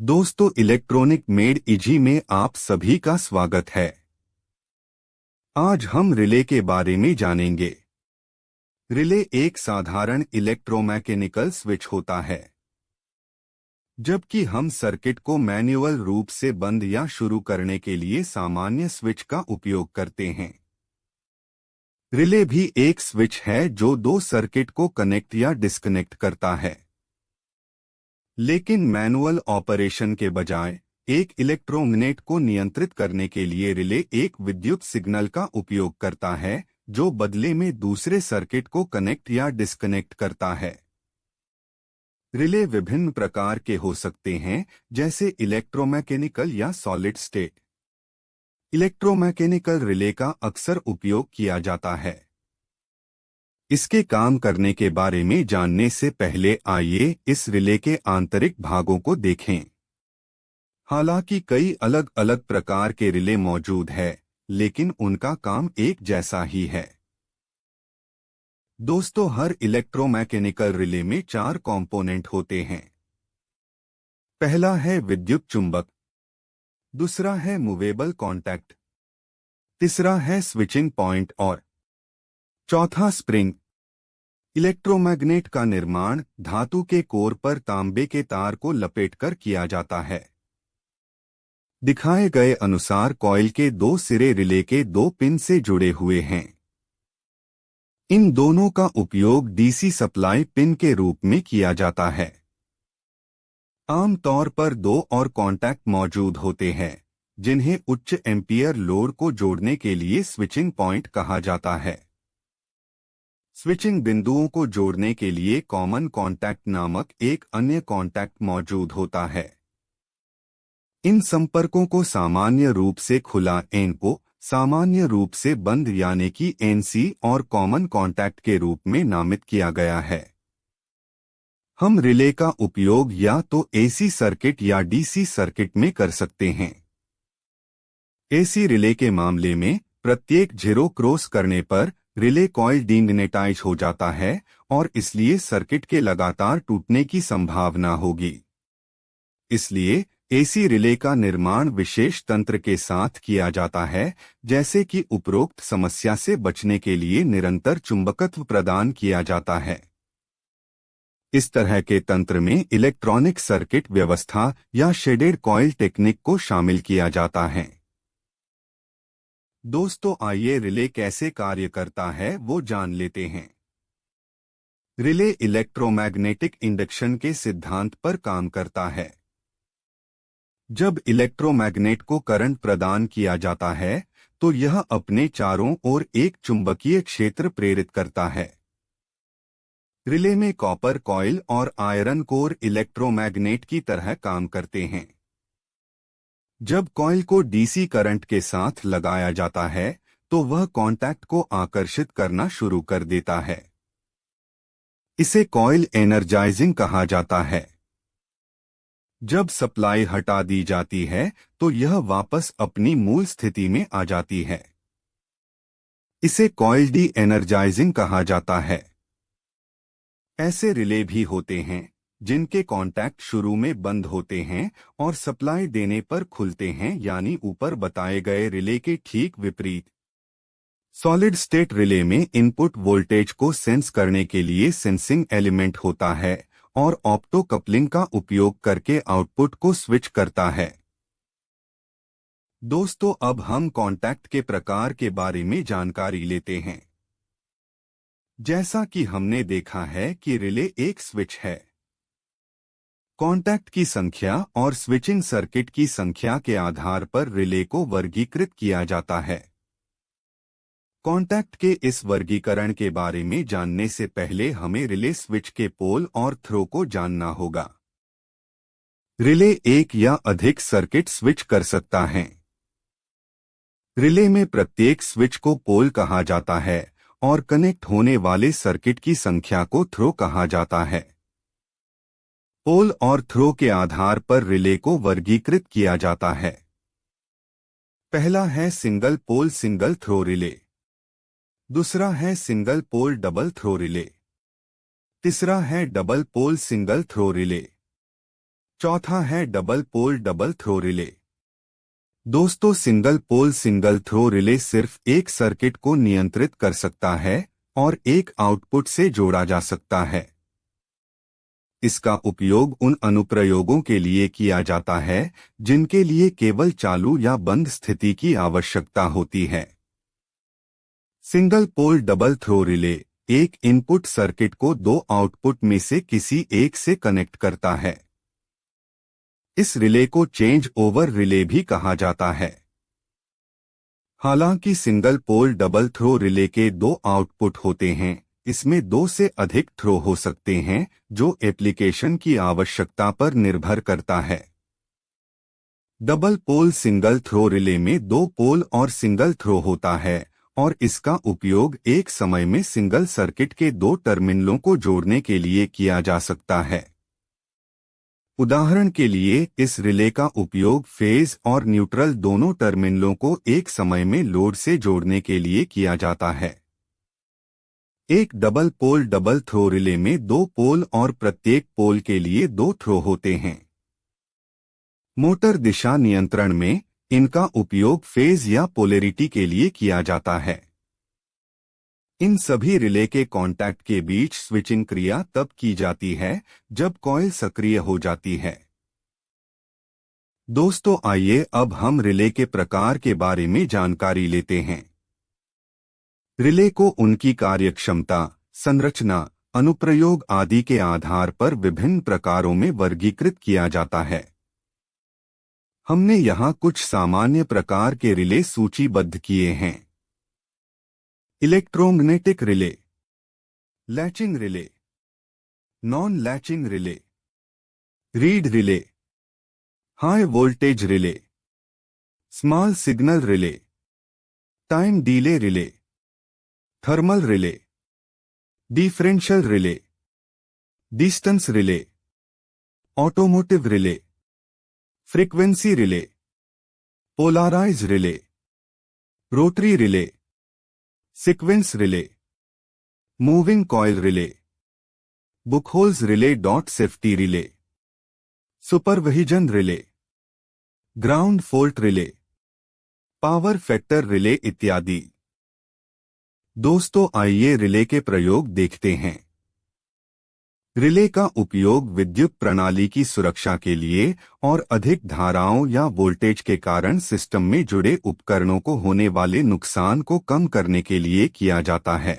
दोस्तों, electronic made easy में आप सभी का स्वागत है। आज हम रिले के बारे में जानेंगे। रिले एक साधारण इलेक्ट्रोमैकेनिकल स्विच होता है। जबकि हम सर्किट को मैन्युअल रूप से बंद या शुरू करने के लिए सामान्य स्विच का उपयोग करते हैं। रिले भी एक स्विच है जो दो सर्किट को कनेक्ट या डिस्कनेक्ट करता है। लेकिन मैनुअल ऑपरेशन के बजाय एक इलेक्ट्रोमैग्नेट को नियंत्रित करने के लिए रिले एक विद्युत सिग्नल का उपयोग करता है जो बदले में दूसरे सर्किट को कनेक्ट या डिस्कनेक्ट करता है। रिले विभिन्न प्रकार के हो सकते हैं, जैसे इलेक्ट्रोमैकेनिकल या सॉलिड स्टेट। इलेक्ट्रोमैकेनिकल रिले का अक्सर उपयोग किया जाता है। इसके काम करने के बारे में जानने से पहले आइए इस रिले के आंतरिक भागों को देखें। हालांकि कई अलग अलग प्रकार के रिले मौजूद हैं, लेकिन उनका काम एक जैसा ही है। दोस्तों, हर इलेक्ट्रोमैकेनिकल रिले में 4 कंपोनेंट होते हैं। पहला है विद्युत चुंबक, दूसरा है मूवेबल कॉन्टैक्ट, तीसरा है स्विचिंग पॉइंट और चौथा स्प्रिंग। इलेक्ट्रोमैग्नेट का निर्माण धातु के कोर पर तांबे के तार को लपेटकर किया जाता है। दिखाए गए अनुसार कॉइल के दो सिरे रिले के 2 पिन से जुड़े हुए हैं। इन दोनों का उपयोग डीसी सप्लाई पिन के रूप में किया जाता है। आमतौर पर 2 और कॉन्टैक्ट मौजूद होते हैं, जिन्हें उच्च एम्पीयर लोड को जोड़ने के लिए स्विचिंग पॉइंट कहा जाता है। स्विचिंग बिंदुओं को जोड़ने के लिए कॉमन कॉन्टैक्ट नामक एक अन्य कॉन्टैक्ट मौजूद होता है। इन संपर्कों को सामान्य रूप से खुला एनओ, सामान्य रूप से बंद यानी कि एनसी और कॉमन कॉन्टैक्ट के रूप में नामित किया गया है। हम रिले का उपयोग या तो एसी सर्किट या डीसी सर्किट में कर सकते हैं। एसी रिले के मामले में प्रत्येक जीरो क्रॉस करने पर रिले कॉइल डीमैग्नेटाइज हो जाता है और इसलिए सर्किट के लगातार टूटने की संभावना होगी। इसलिए एसी रिले का निर्माण विशेष तंत्र के साथ किया जाता है, जैसे कि उपरोक्त समस्या से बचने के लिए निरंतर चुंबकत्व प्रदान किया जाता है। इस तरह के तंत्र में इलेक्ट्रॉनिक सर्किट व्यवस्था या शेडेड कॉइल टेक्निक को शामिल किया जाता है। दोस्तों, आइए रिले कैसे कार्य करता है वो जान लेते हैं। रिले इलेक्ट्रोमैग्नेटिक इंडक्शन के सिद्धांत पर काम करता है। जब इलेक्ट्रोमैग्नेट को करंट प्रदान किया जाता है तो यह अपने चारों ओर एक चुंबकीय क्षेत्र प्रेरित करता है। रिले में कॉपर कॉइल और आयरन कोर इलेक्ट्रोमैग्नेट की तरह काम करते हैं। जब कॉइल को डीसी करंट के साथ लगाया जाता है तो वह कॉन्टैक्ट को आकर्षित करना शुरू कर देता है। इसे कॉइल एनर्जाइजिंग कहा जाता है। जब सप्लाई हटा दी जाती है तो यह वापस अपनी मूल स्थिति में आ जाती है। इसे कॉइल डी एनर्जाइजिंग कहा जाता है। ऐसे रिले भी होते हैं जिनके कॉन्टैक्ट शुरू में बंद होते हैं और सप्लाई देने पर खुलते हैं, यानी ऊपर बताए गए रिले के ठीक विपरीत। सॉलिड स्टेट रिले में इनपुट वोल्टेज को सेंस करने के लिए सेंसिंग एलिमेंट होता है और ऑप्टो कपलिंग का उपयोग करके आउटपुट को स्विच करता है। दोस्तों, अब हम कॉन्टैक्ट के प्रकार के बारे में जानकारी लेते हैं। जैसा कि हमने देखा है कि रिले एक स्विच है। कॉन्टैक्ट की संख्या और स्विचिंग सर्किट की संख्या के आधार पर रिले को वर्गीकृत किया जाता है। कॉन्टैक्ट के इस वर्गीकरण के बारे में जानने से पहले हमें रिले स्विच के पोल और थ्रो को जानना होगा। रिले एक या अधिक सर्किट स्विच कर सकता है। रिले में प्रत्येक स्विच को पोल कहा जाता है और कनेक्ट होने वाले सर्किट की संख्या को थ्रो कहा जाता है। पोल और थ्रो के आधार पर रिले को वर्गीकृत किया जाता है। पहला है single pole single throw relay, दूसरा है single pole double throw relay, तीसरा है double pole single throw relay, चौथा है double pole double throw relay. दोस्तों, single pole single throw relay सिर्फ एक सर्किट को नियंत्रित कर सकता है और एक आउटपुट से जोड़ा जा सकता है। इसका उपयोग उन अनुप्रयोगों के लिए किया जाता है जिनके लिए केवल चालू या बंद स्थिति की आवश्यकता होती है। Single pole double throw relay एक इनपुट सर्किट को दो आउटपुट में से किसी एक से कनेक्ट करता है। इस रिले को चेंज ओवर रिले भी कहा जाता है। हालांकि single pole double throw relay के दो आउटपुट होते हैं, इसमें दो से अधिक थ्रो हो सकते हैं, जो एप्लीकेशन की आवश्यकता पर निर्भर करता है। Double pole single throw relay में दो पोल और सिंगल थ्रो होता है और इसका उपयोग एक समय में सिंगल सर्किट के दो टर्मिनलों को जोड़ने के लिए किया जा सकता है। उदाहरण के लिए, इस रिले का उपयोग फेज और न्यूट्रल दोनों टर्मिनलों को एक समय में लोड से जोड़ने के लिए किया जाता है। एक double pole double throw relay में दो पोल और प्रत्येक पोल के लिए दो थ्रो होते हैं। मोटर दिशा नियंत्रण में इनका उपयोग फेज या पोलैरिटी के लिए किया जाता है। इन सभी रिले के कॉन्टैक्ट के बीच स्विचिंग क्रिया तब की जाती है जब कॉइल सक्रिय हो जाती है। दोस्तों, आइए अब हम रिले के प्रकार के बारे में जानकारी लेते हैं। रिले को उनकी कार्यक्षमता, संरचना, अनुप्रयोग आदि के आधार पर विभिन्न प्रकारों में वर्गीकृत किया जाता है। हमने यहाँ कुछ सामान्य प्रकार के रिले सूचीबद्ध किए हैं। Electromagnetic relay, latching relay, non latching relay, reed relay, high voltage relay, small signal relay, time delay relay, thermal relay, differential relay, distance relay, automotive relay, frequency relay, polarize relay, rotary relay, sequence relay, moving coil relay, Buchholz relay dot safety relay, supervision relay, ground fault relay, power factor relay इत्यादि। दोस्तों, आइए relay के प्रयोग देखते हैं। Relay का उपयोग विद्युत प्रणाली की सुरक्षा के लिए और अधिक धाराओं या वोल्टेज के कारण सिस्टम में जुड़े उपकरणों को होने वाले नुकसान को कम करने के लिए किया जाता है।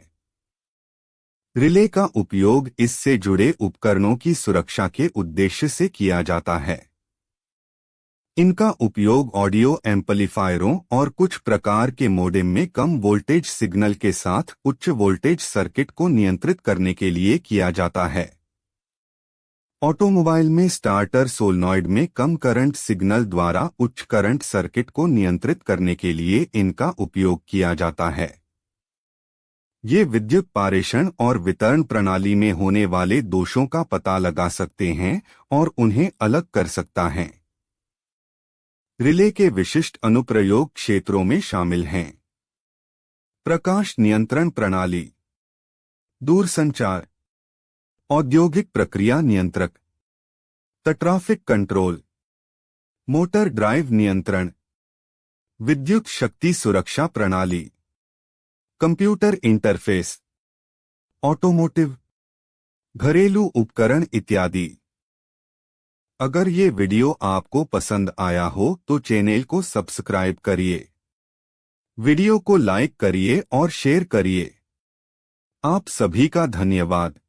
रिले का उपयोग इससे जुड़े उपकरणों की सुरक्षा के उद्देश्य से किया जाता है। इनका उपयोग ऑडियो एम्पलीफायरों और कुछ प्रकार के मोडेम में कम वोल्टेज सिग्नल के साथ उच्च वोल्टेज सर्किट को नियंत्रित करने के लिए किया जाता है। ऑटोमोबाइल में स्टार्टर सोलनॉइड में कम करंट सिग्नल द्वारा उच्च करंट सर्किट को नियंत्रित करने के लिए इनका उपयोग किया जाता है। ये विद्युत पारेषण और वितरण प्रणाली में होने वाले दोषों का पता लगा सकते हैं और उन्हें अलग कर सकता है। रिले के विशिष्ट अनुप्रयोग क्षेत्रों में शामिल हैं: प्रकाश नियंत्रण प्रणाली, दूरसंचार, औद्योगिक प्रक्रिया नियंत्रक, ट्रैफिक कंट्रोल, मोटर ड्राइव नियंत्रण, विद्युत शक्ति सुरक्षा प्रणाली, कंप्यूटर इंटरफेस, ऑटोमोटिव, घरेलू उपकरण इत्यादि। अगर ये वीडियो आपको पसंद आया हो तो चैनल को सब्सक्राइब करिए, वीडियो को लाइक करिए और शेयर करिए। आप सभी का धन्यवाद।